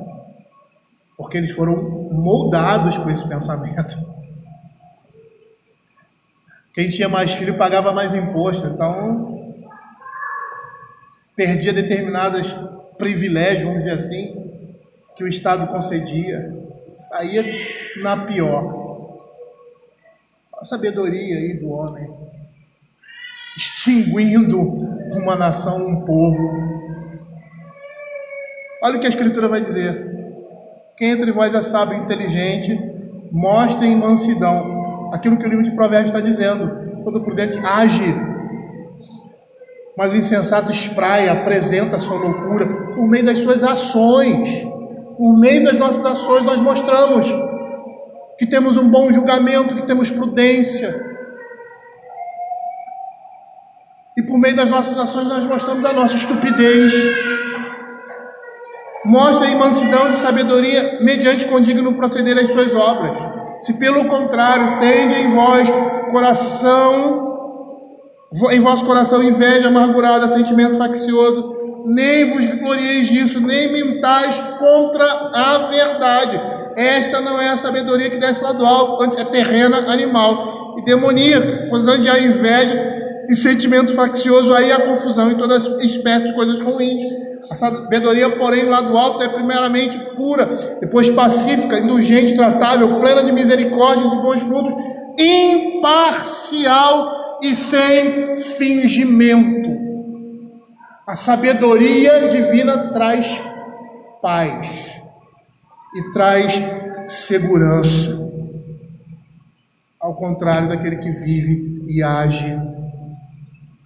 Porque eles foram moldados por esse pensamento. Quem tinha mais filho pagava mais imposto, então perdia determinados privilégios, vamos dizer assim, que o Estado concedia, saía na pior. A sabedoria aí do homem, extinguindo uma nação, um povo. Olha o que a Escritura vai dizer: quem entre vós é sábio e inteligente, mostre em mansidão aquilo que o livro de Provérbios está dizendo. Todo prudente age, mas o insensato espraia, apresenta a sua loucura por meio das suas ações. Por meio das nossas ações nós mostramos que temos um bom julgamento, que temos prudência. E por meio das nossas ações nós mostramos a nossa estupidez. Mostra em mansidão de sabedoria, mediante condigno proceder às suas obras. Se pelo contrário tende em vosso coração inveja amargurada, sentimento faccioso, nem vos glorieis disso, nem mentais contra a verdade. Esta não é a sabedoria que desce lá do alto, é terrena, animal e demoníaca. Pois onde há inveja e sentimento faccioso, aí há confusão e toda espécie de coisas ruins. A sabedoria, porém, lá do alto é primeiramente pura, depois pacífica, indulgente, tratável, plena de misericórdia e de bons frutos, imparcial e sem fingimento. A sabedoria divina traz paz e traz segurança, ao contrário daquele que vive e age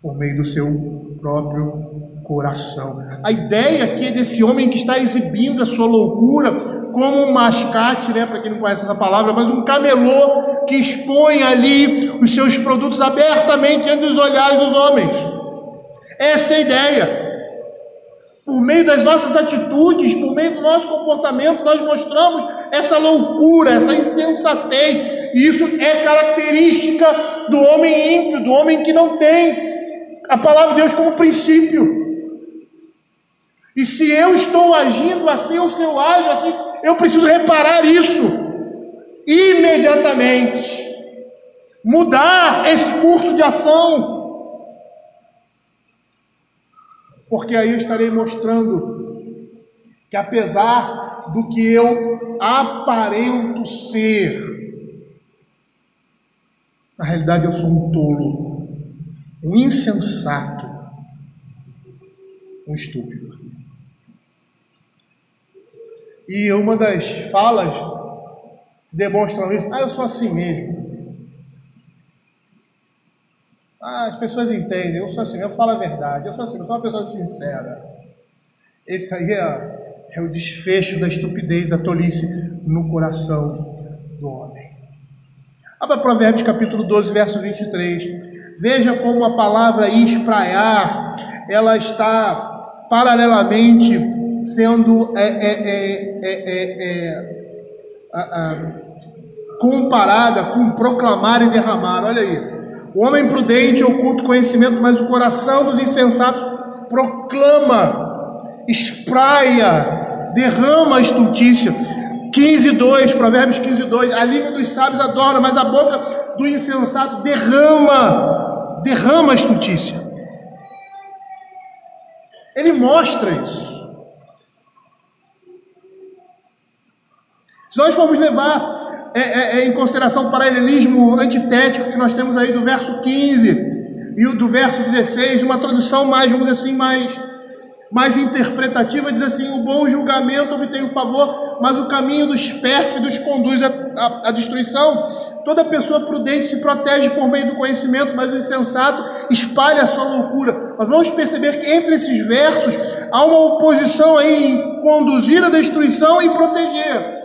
por meio do seu próprio coração. A ideia aqui é desse homem que está exibindo a sua loucura como um mascate, né? Para quem não conhece essa palavra, mas um camelô que expõe ali os seus produtos abertamente diante dos olhares dos homens. Essa é a ideia. Por meio das nossas atitudes, por meio do nosso comportamento, nós mostramos essa loucura, essa insensatez. E isso é característica do homem ímpio, do homem que não tem a palavra de Deus como princípio. E se eu estou agindo assim, ou se eu ajo assim, eu preciso reparar isso imediatamente, mudar esse curso de ação, porque aí eu estarei mostrando que, apesar do que eu aparento ser, na realidade eu sou um tolo, um insensato, um estúpido. E uma das falas que demonstram isso: eu sou assim mesmo. As pessoas entendem, eu sou assim, eu falo a verdade, eu sou assim, eu sou uma pessoa sincera. Esse aí é o desfecho da estupidez, da tolice no coração do homem. Abra Provérbios capítulo 12, verso 23. Veja como a palavra espraiar, ela está paralelamente sendo comparada com proclamar e derramar. Olha aí: o homem prudente oculta o conhecimento, mas o coração dos insensatos proclama, espraia, derrama a estultícia. 15:2, Provérbios 15:2. A língua dos sábios adora, mas a boca do insensato derrama a estultícia. Ele mostra isso. Se nós formos levar em consideração o paralelismo antitético que nós temos aí do verso 15 e o do verso 16, uma tradução mais, vamos dizer assim, mais interpretativa, diz assim: o bom julgamento obtém o favor, mas o caminho dos pérfidos conduz à destruição. Toda pessoa prudente se protege por meio do conhecimento, mas o insensato espalha a sua loucura. Nós vamos perceber que entre esses versos há uma oposição aí em conduzir à destruição e proteger,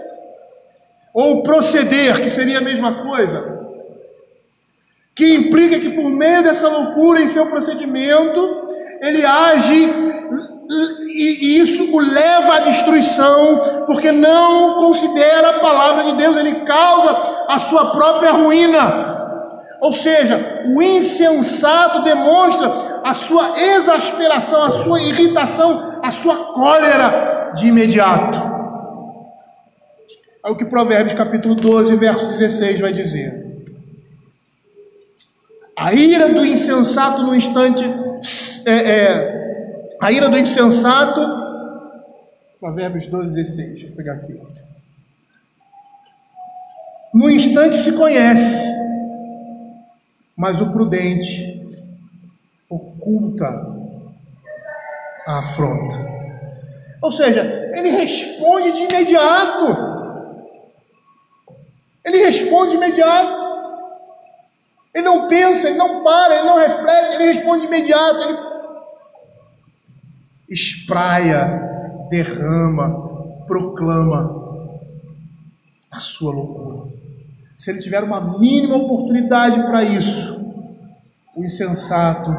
ou proceder, que seria a mesma coisa, que implica que por meio dessa loucura em seu procedimento, ele age, e isso isso o leva à destruição, porque não considera a palavra de Deus, ele causa a sua própria ruína. Ou seja, o insensato demonstra a sua exasperação, a sua irritação, a sua cólera de imediato. É o que Provérbios capítulo 12, verso 16 vai dizer. A ira do insensato no instante... a ira do insensato... Provérbios 12, 16. Vou pegar aqui. No instante se conhece, mas o prudente oculta a afronta. Ou seja, ele responde de imediato. Ele responde de imediato. Ele não pensa, ele não para, ele não reflete, ele responde de imediato. Ele espraia, derrama, proclama a sua loucura. Se ele tiver uma mínima oportunidade para isso, o insensato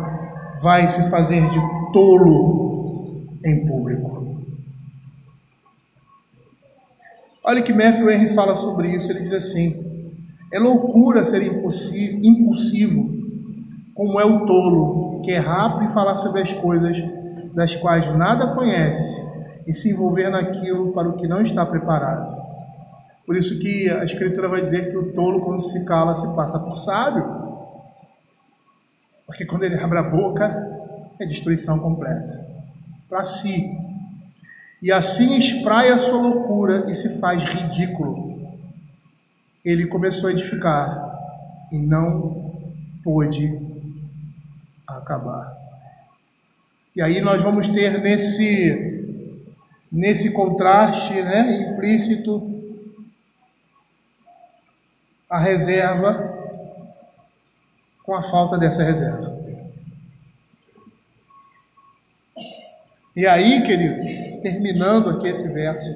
vai se fazer de tolo em público. Olha que Matthew Henry fala sobre isso. Ele diz assim: é loucura ser impulsivo, como é o tolo, que é rápido em falar sobre as coisas das quais nada conhece e se envolver naquilo para o que não está preparado. Por isso que a Escritura vai dizer que o tolo, quando se cala, se passa por sábio. Porque quando ele abre a boca, é destruição completa. Para si. E assim espraia a sua loucura e se faz ridículo. Ele começou a edificar e não pôde acabar. E aí nós vamos ter nesse contraste, né, implícito, a reserva com a falta dessa reserva. E aí, queridos, terminando aqui esse verso,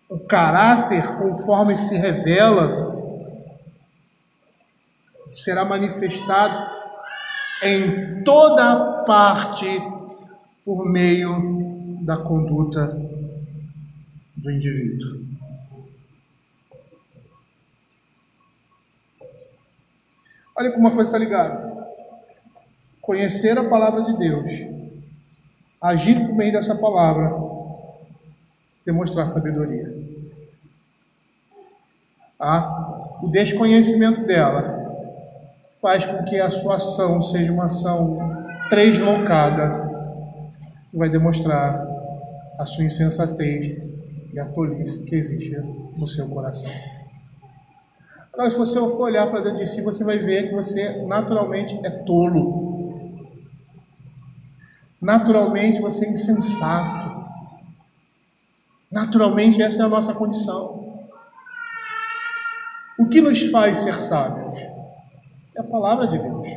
o caráter, conforme se revela, será manifestado em toda parte por meio da conduta do indivíduo. Olha como uma coisa está ligada. Conhecer a palavra de Deus, agir por meio dessa palavra, demonstrar sabedoria. O desconhecimento dela faz com que a sua ação seja uma ação translocada, que vai demonstrar a sua insensatez e a tolice que existe no seu coração. Agora, se você for olhar para dentro de si, você vai ver que você naturalmente é tolo. Naturalmente você é insensato. Naturalmente essa é a nossa condição. O que nos faz ser sábios? É a palavra de Deus.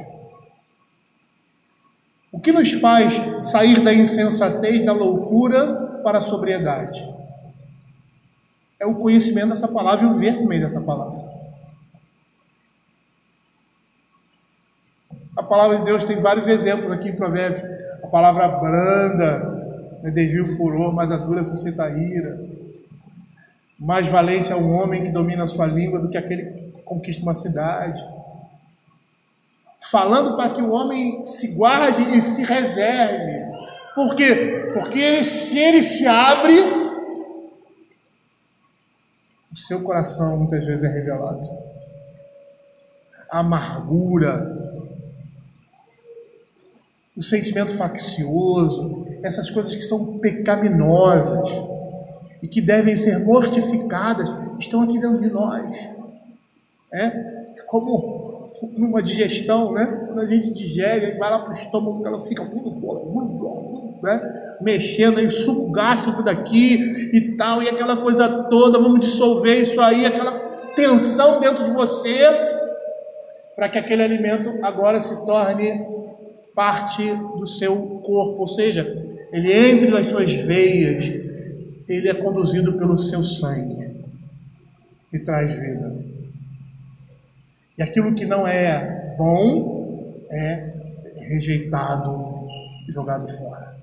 O que nos faz sair da insensatez, da loucura para a sobriedade? É o conhecimento dessa palavra e o ver por meio dessa palavra. A palavra de Deus tem vários exemplos aqui em Provérbios. A palavra branda, desvia o furor, mas a dura suscita a ira. Mais valente é o homem que domina a sua língua do que aquele que conquista uma cidade. Falando para que o homem se guarde e se reserve. Por quê? Porque se ele se abre, o seu coração muitas vezes é revelado. A amargura, o sentimento faccioso, essas coisas que são pecaminosas e que devem ser mortificadas, estão aqui dentro de nós. Como numa digestão, né? Quando a gente digere, vai lá para o estômago, ela fica né? Mexendo aí, suco gástrico daqui e tal, e aquela coisa toda, vamos dissolver isso aí, aquela tensão dentro de você, para que aquele alimento agora se torne parte do seu corpo, ou seja, ele entra nas suas veias, ele é conduzido pelo seu sangue e traz vida. E aquilo que não é bom é rejeitado e jogado fora.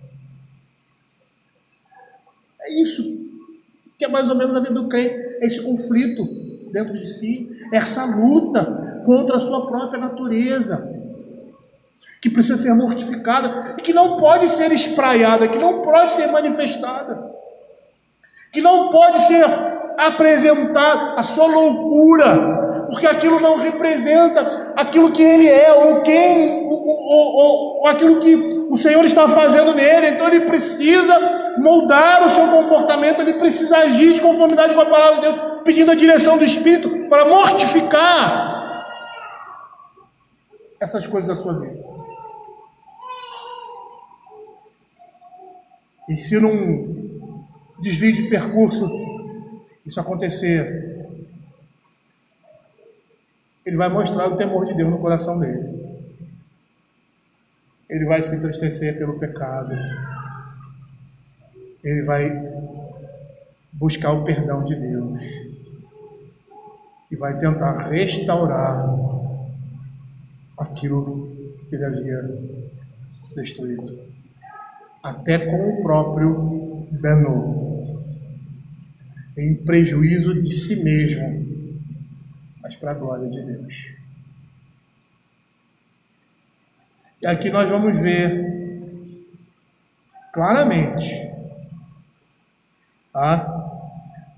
É isso que é mais ou menos a vida do crente, é esse conflito dentro de si, essa luta contra a sua própria natureza, que precisa ser mortificada e que não pode ser espraiada, que não pode ser manifestada, que não pode ser apresentada a sua loucura, porque aquilo não representa aquilo que ele é, ou aquilo que o Senhor está fazendo nele. Então ele precisa moldar o seu comportamento, ele precisa agir de conformidade com a palavra de Deus, pedindo a direção do Espírito para mortificar essas coisas da sua vida. E se num desvio de percurso isso acontecer, ele vai mostrar o temor de Deus no coração dele. Ele vai se entristecer pelo pecado. Ele vai buscar o perdão de Deus. E vai tentar restaurar aquilo que ele havia destruído. Até com o próprio dano, em prejuízo de si mesmo, mas para a glória de Deus. E aqui nós vamos ver claramente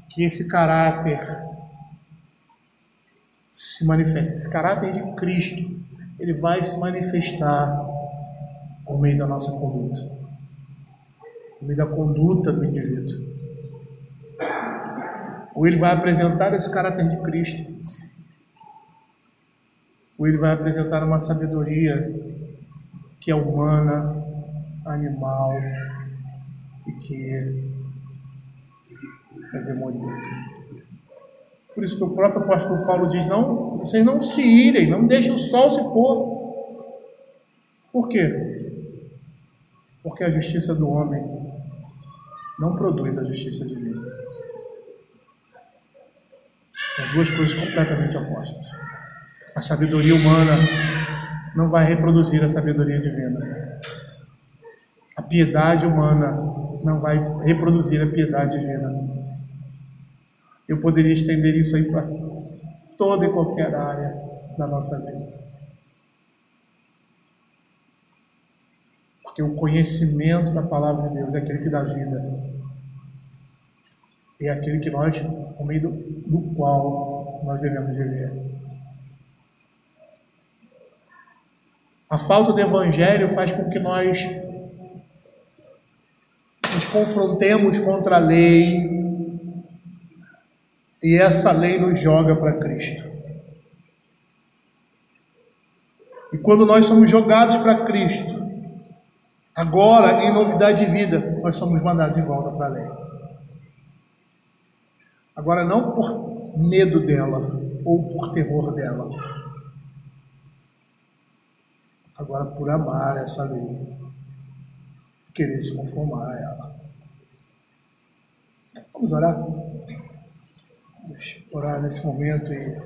que esse caráter se manifesta, esse caráter de Cristo, ele vai se manifestar por meio da nossa conduta, por meio da conduta do indivíduo. Ou ele vai apresentar esse caráter de Cristo, ou ele vai apresentar uma sabedoria que é humana, animal e que é demoníaca. Por isso que o próprio apóstolo Paulo diz: não, vocês não se irem, não deixem o sol se pôr. Por quê? Porque a justiça do homem não produz a justiça divina. São duas coisas completamente opostas. A sabedoria humana não vai reproduzir a sabedoria divina. A piedade humana não vai reproduzir a piedade divina. Eu poderia estender isso aí para toda e qualquer área da nossa vida. Porque o conhecimento da palavra de Deus é aquele que dá vida. É aquele que nós, por meio do qual nós devemos viver. A falta do evangelho faz com que nós nos confrontemos contra a lei, e essa lei nos joga para Cristo. E quando nós somos jogados para Cristo, agora em novidade de vida, nós somos mandados de volta para a lei. Agora não por medo dela ou por terror dela, agora por amar essa lei e querer se conformar a ela. Vamos orar? Vamos orar nesse momento e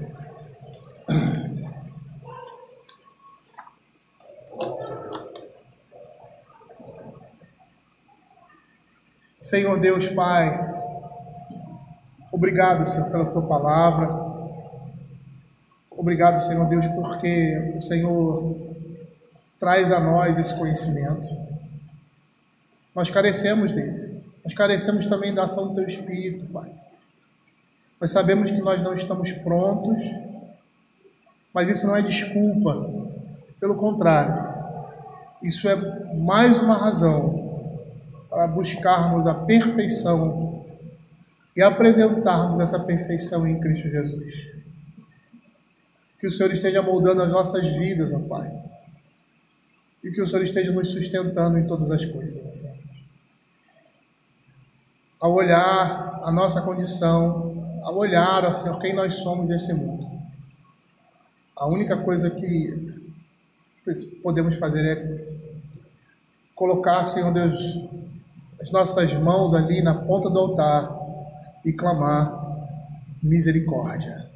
Senhor Deus Pai, obrigado, Senhor, pela Tua palavra. Obrigado, Senhor Deus, porque o Senhor traz a nós esse conhecimento. Nós carecemos dele. Nós carecemos também da ação do Teu Espírito, Pai. Nós sabemos que nós não estamos prontos, mas isso não é desculpa. Pelo contrário, isso é mais uma razão para buscarmos a perfeição e apresentarmos essa perfeição em Cristo Jesus. Que o Senhor esteja moldando as nossas vidas, ó Pai. E que o Senhor esteja nos sustentando em todas as coisas, Senhor. Ao olhar a nossa condição, ao olhar, ó Senhor, quem nós somos nesse mundo, a única coisa que podemos fazer é colocar, Senhor Deus, as nossas mãos ali na ponta do altar e clamar misericórdia.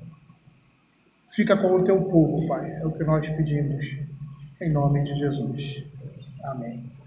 Fica com o Teu povo, Pai, é o que nós pedimos, em nome de Jesus. Amém.